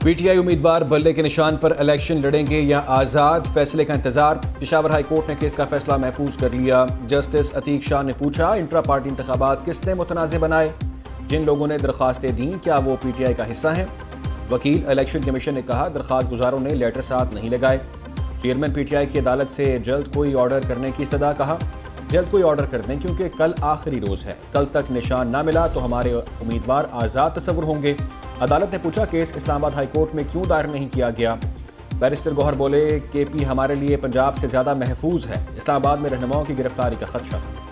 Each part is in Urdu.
پی ٹی آئی امیدوار بلے کے نشان پر الیکشن لڑیں گے یا آزاد، فیصلے کا انتظار۔ پشاور ہائی کورٹ نے کیس کا فیصلہ محفوظ کر لیا۔ جسٹس عتیق شاہ نے پوچھا، انٹرا پارٹی انتخابات کس نے متنازع بنائے؟ جن لوگوں نے درخواستیں دیں کیا وہ پی ٹی آئی کا حصہ ہیں؟ وکیل الیکشن کمیشن نے کہا، درخواست گزاروں نے لیٹر ساتھ نہیں لگائے۔ چیئرمین پی ٹی آئی کی عدالت سے جلد کوئی آرڈر کرنے کی استدعا، کہا جلد کوئی آرڈر کر دیں کیونکہ کل آخری روز ہے، کل تک نشان نہ ملا تو ہمارے امیدوار آزاد تصور ہوں گے۔ عدالت نے پوچھا، کیس اسلام آباد ہائی کورٹ میں کیوں دائر نہیں کیا گیا؟ بیرسٹر گوہر بولے، کے پی ہمارے لیے پنجاب سے زیادہ محفوظ ہے، اسلام آباد میں رہنماؤں کی گرفتاری کا خدشہ تھا۔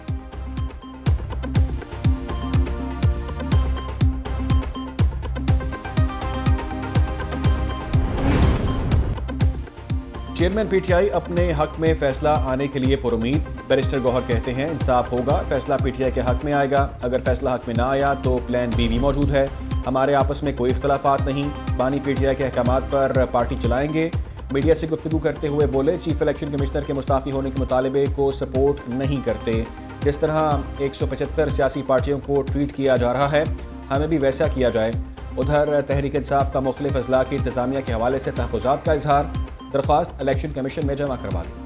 چیئرمین پی ٹی آئی اپنے حق میں فیصلہ آنے کے لیے پرامید۔ بیرسٹر گوہر کہتے ہیں، انصاف ہوگا، فیصلہ پی ٹی آئی کے حق میں آئے گا۔ اگر فیصلہ حق میں نہ آیا تو پلان بی بھی موجود ہے۔ ہمارے آپس میں کوئی اختلافات نہیں، بانی پی ٹی آئی کے احکامات پر پارٹی چلائیں گے۔ میڈیا سے گفتگو کرتے ہوئے بولے، چیف الیکشن کمشنر کے مستعفی ہونے کے مطالبے کو سپورٹ نہیں کرتے۔ جس طرح 175 سیاسی پارٹیوں کو ٹریٹ کیا جا رہا ہے، ہمیں بھی ویسا کیا جائے۔ ادھر تحریک انصاف کا مختلف اضلاع کی انتظامیہ کے حوالے سے تحفظات کا اظہار، درخواست الیکشن کمیشن میں جمع کروا دی۔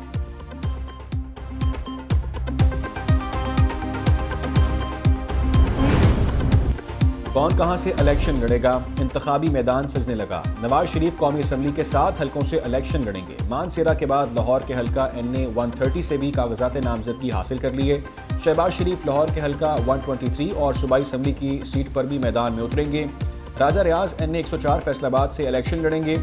کون کہاں سے الیکشن لڑے گا؟ انتخابی میدان سجنے لگا۔ نواز شریف قومی اسمبلی کے 7 حلقوں سے الیکشن لڑیں گے۔ مانسیرا کے بعد لاہور کے حلقہ NA 130 سے بھی کاغذات نامزدگی حاصل کر لیے۔ شہباز شریف لاہور کے حلقہ 123 اور صوبائی اسمبلی کی سیٹ پر بھی میدان میں اتریں گے۔ راجہ ریاض NA 104 فیصل آباد سے الیکشن لڑیں گے۔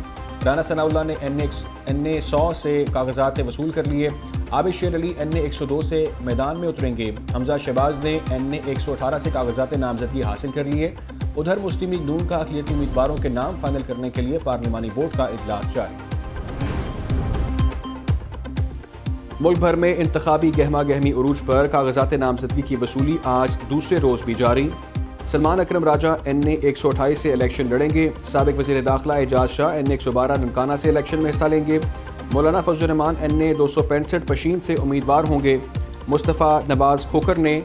رانا ثناء اللہ نے NA 100 سے کاغذات وصول کر لیے۔ عابد شیر علی NA 102 سے میدان میں اتریں گے۔ حمزہ شہباز نے NA 118 سے کاغذات نامزدگی حاصل کر لیے۔ ادھر مسلم لیگ نون کا اقلیتی امیدواروں کے نام فائنل کرنے کے لیے پارلیمانی بورڈ کا اجلاس جاری۔ ملک بھر میں انتخابی گہما گہمی عروج پر کاغذات نامزدگی کی وصولی آج دوسرے روز بھی جاری۔ سلمان اکرم راجہ NA 128 سے الیکشن لڑیں گے۔ سابق وزیر داخلہ اعجاز شاہ NA 112 ننکانہ سے الیکشن میں حصہ لیں گے۔ مولانا فضل الرحمان NA 265 پشین سے امیدوار ہوں گے۔ مصطفیٰ نواز کھوکھر نے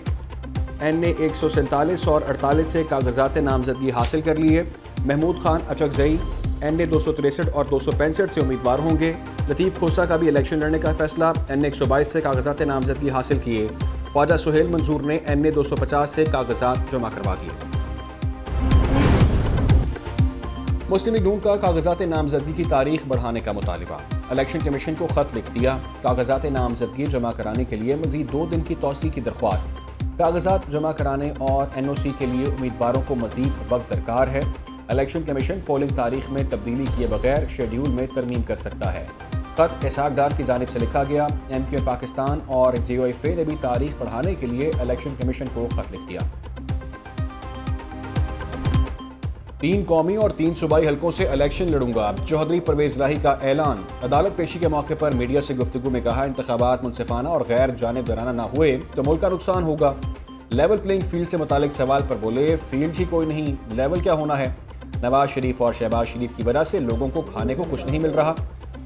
NA 147 اور 48 سے کاغذات نامزدگی حاصل کر لیے۔ محمود خان اچکزئی NA 263 اور 265 سے امیدوار ہوں گے۔ لطیف کھوسہ کا بھی الیکشن لڑنے کا فیصلہ، NA 122 سے کاغذات نامزدگی حاصل کیے۔ خواجہ سہیل منظور نے NA 250 سے کاغذات جمع کروا دیے۔ مسلم لیگ نون کا کاغذات نامزدگی کی تاریخ بڑھانے کا مطالبہ، الیکشن کمیشن کو خط لکھ دیا۔ کاغذات نامزدگی جمع کرانے کے لیے مزید 2 دن کی توسیع کی درخواست۔ کاغذات جمع کرانے اور NOC کے لیے امیدواروں کو مزید وقت درکار ہے۔ الیکشن کمیشن پولنگ تاریخ میں تبدیلی کیے بغیر شیڈیول میں ترمیم کر سکتا ہے۔ خط اسحاق ڈار کی جانب سے لکھا گیا۔ MQ پاکستان اور JOFA نے بھی تاریخ بڑھانے کے لیے الیکشن کمیشن کو خط لکھ دیا۔ 3 قومی اور 3 صوبائی حلقوں سے الیکشن لڑوں گا، چودھری پرویز الہی کا اعلان۔ عدالت پیشی کے موقع پر میڈیا سے گفتگو میں کہا، انتخابات منصفانہ اور غیر جانبدارانہ نہ ہوئے تو ملک کا نقصان ہوگا۔ لیول پلینگ فیلڈ سے متعلق سوال پر بولے، فیلڈ ہی کوئی نہیں، لیول کیا ہونا ہے؟ نواز شریف اور شہباز شریف کی وجہ سے لوگوں کو کھانے کو کچھ نہیں مل رہا۔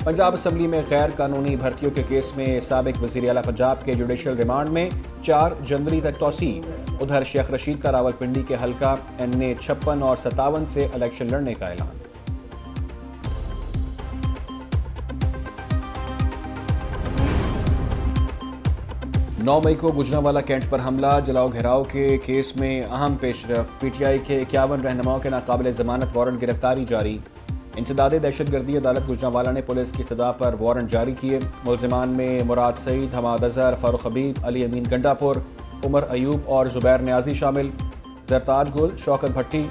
پنجاب اسمبلی میں غیر قانونی بھرتیوں کے کیس میں سابق وزیر اعلیٰ پنجاب کے جوڈیشل ریمانڈ میں 4 جنوری تک توسیع۔ ادھر شیخ رشید کا راولپنڈی کے حلقہ NA 56 اور 57 سے الیکشن لڑنے کا اعلان۔ 9 مئی کو گجرانوالہ کینٹ پر حملہ جلاؤ گھیراؤ کے کیس میں اہم پیش رفت، پی ٹی آئی کے 51 رہنماؤں کے ناقابل ضمانت وارنٹ گرفتاری جاری۔ انسداد دہشت گردی، عدالت گجرانوالہ نے پولیس کی استدعا پر وارنٹ جاری کیے۔ ملزمان میں مراد سعید، حماد اظہر، فاروق حبیب، علی امین گنڈا پور، عمر ایوب اور زبیر نیازی شامل۔ زرتاج گل، شوکت بھٹی،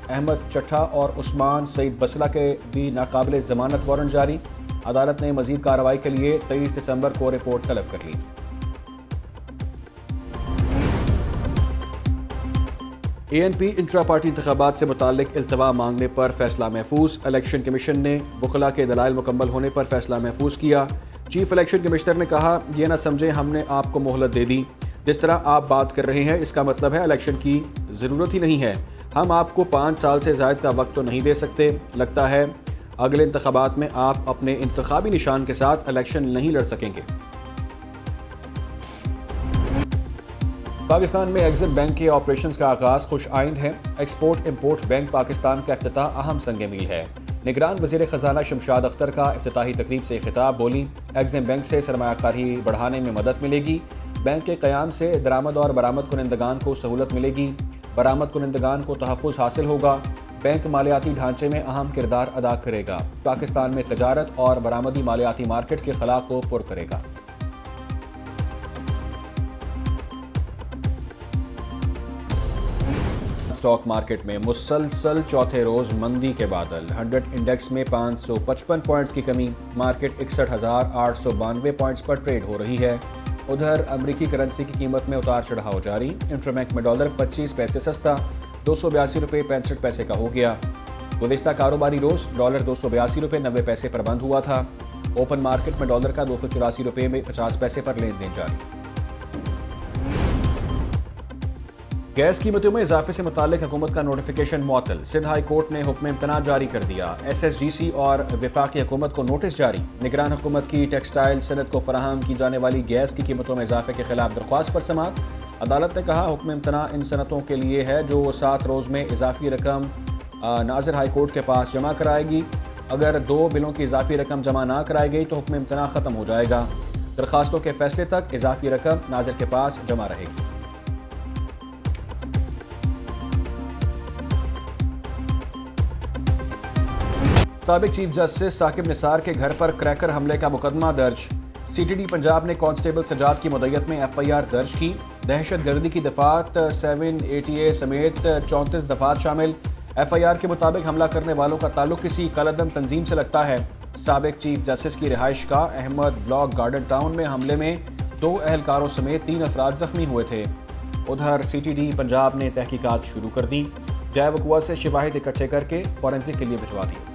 احمد چٹھا اور عثمان سعید بسلہ کے بھی ناقابل ضمانت وارنٹ جاری۔ عدالت نے مزید کارروائی کے لیے 23 دسمبر کو رپورٹ طلب کر لی۔ ANP انٹرا پارٹی انتخابات سے متعلق التوا مانگنے پر فیصلہ محفوظ، الیکشن کمیشن نے وکلاء کے دلائل مکمل ہونے پر فیصلہ محفوظ کیا۔ چیف الیکشن کمشنر نے کہا، یہ نہ سمجھیں ہم نے آپ کو مہلت دے دی، جس طرح آپ بات کر رہے ہیں اس کا مطلب ہے الیکشن کی ضرورت ہی نہیں ہے۔ ہم آپ کو 5 سال سے زائد کا وقت تو نہیں دے سکتے، لگتا ہے اگلے انتخابات میں آپ اپنے انتخابی نشان کے ساتھ الیکشن نہیں لڑ سکیں گے۔ پاکستان میں ایگزم بینک کے آپریشنز کا آغاز خوش آئند ہے۔ ایکسپورٹ امپورٹ بینک پاکستان کا افتتاح اہم سنگ میل ہے۔ نگران وزیر خزانہ شمشاد اختر کا افتتاحی تقریب سے خطاب، بولی ایگزم بینک سے سرمایہ کاری بڑھانے میں مدد ملے گی، بینک کے قیام سے درآمد اور برآمد کنندگان کو سہولت ملے گی، برآمد کنندگان کو تحفظ حاصل ہوگا، بینک مالیاتی ڈھانچے میں اہم کردار ادا کرے گا، پاکستان میں تجارت اور برآمدی مالیاتی مارکیٹ کے خلا کو پر کرے گا۔ اسٹاک مارکیٹ میں مسلسل چوتھے روز مندی کے بادل، 100 انڈیکس میں 555 پوائنٹس کی کمی، مارکیٹ 61,892 پوائنٹس پر ٹریڈ ہو رہی ہے۔ ادھر امریکی کرنسی کی قیمت میں اتار چڑھاؤ جاری، انٹربینک میں ڈالر 25 پیسے سستا 282 روپے 65 پیسے کا ہو گیا۔ گزشتہ کاروباری روز ڈالر 282 روپے 90 پیسے پر بند ہوا تھا۔ اوپن مارکیٹ میں ڈالر کا 284 روپے میں 50 پیسے پر لین دین جاری۔ گیس قیمتوں میں اضافے سے متعلق حکومت کا نوٹیفیکیشن معطل، سندھ ہائی کورٹ نے حکم امتناع جاری کر دیا، SSGC اور وفاقی حکومت کو نوٹس جاری، نگران حکومت کی ٹیکسٹائل صنعت کو فراہم کی جانے والی گیس کی قیمتوں میں اضافے کے خلاف درخواست پر سماعت۔ عدالت نے کہا حکم امتناع ان صنعتوں کے لیے ہے جو 7 روز میں اضافی رقم ناظر ہائی کورٹ کے پاس جمع کرائے گی، اگر 2 بلوں کی اضافی رقم جمع نہ کرائی گئی تو حکم امتناع ختم ہو جائے گا، درخواستوں کے فیصلے تک اضافی رقم ناظر کے پاس جمع رہے گی۔ سابق چیف جسٹس ثاقب نثار کے گھر پر کریکر حملے کا مقدمہ درج، CTD پنجاب نے کانسٹیبل سجاد کی مدعیت میں FIR درج کی، دہشت گردی کی دفعات 780A سمیت 34 دفعات شامل، FIR کے مطابق حملہ کرنے والوں کا تعلق کسی کالعدم تنظیم سے لگتا ہے۔ سابق چیف جسٹس کی رہائش گاہ احمد بلاک گارڈن ٹاؤن میں حملے میں 2 اہلکاروں سمیت 3 افراد زخمی ہوئے تھے۔ ادھر CTD پنجاب نے تحقیقات شروع کر دی، جائے وقوع سے شواہد اکٹھے کر کے فورینسک کے لیے بھجوا دی۔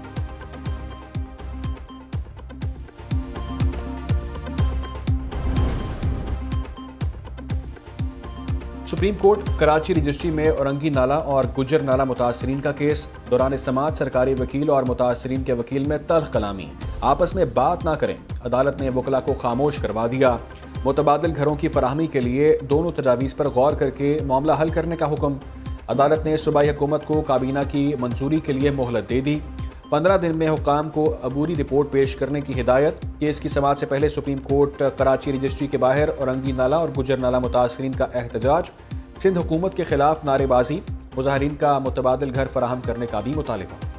سپریم کورٹ کراچی رجسٹری میں اورنگی نالہ اور گجر نالہ متاثرین کا کیس، دوران سماعت سرکاری وکیل اور متاثرین کے وکیل میں تلخ کلامی، آپس میں بات نہ کریں، عدالت نے وکلاء کو خاموش کروا دیا، متبادل گھروں کی فراہمی کے لیے دونوں تجاویز پر غور کر کے معاملہ حل کرنے کا حکم، عدالت نے صوبائی حکومت کو کابینہ کی منظوری کے لیے مہلت دے دی، 15 دن میں حکام کو عبوری رپورٹ پیش کرنے کی ہدایت، کیس کی سماعت سے پہلے سپریم کورٹ کراچی رجسٹری کے باہر اورنگی نالہ اور گجر نالہ متاثرین کا احتجاج، سندھ حکومت کے خلاف نعرے بازی، مظاہرین کا متبادل گھر فراہم کرنے کا بھی مطالبہ۔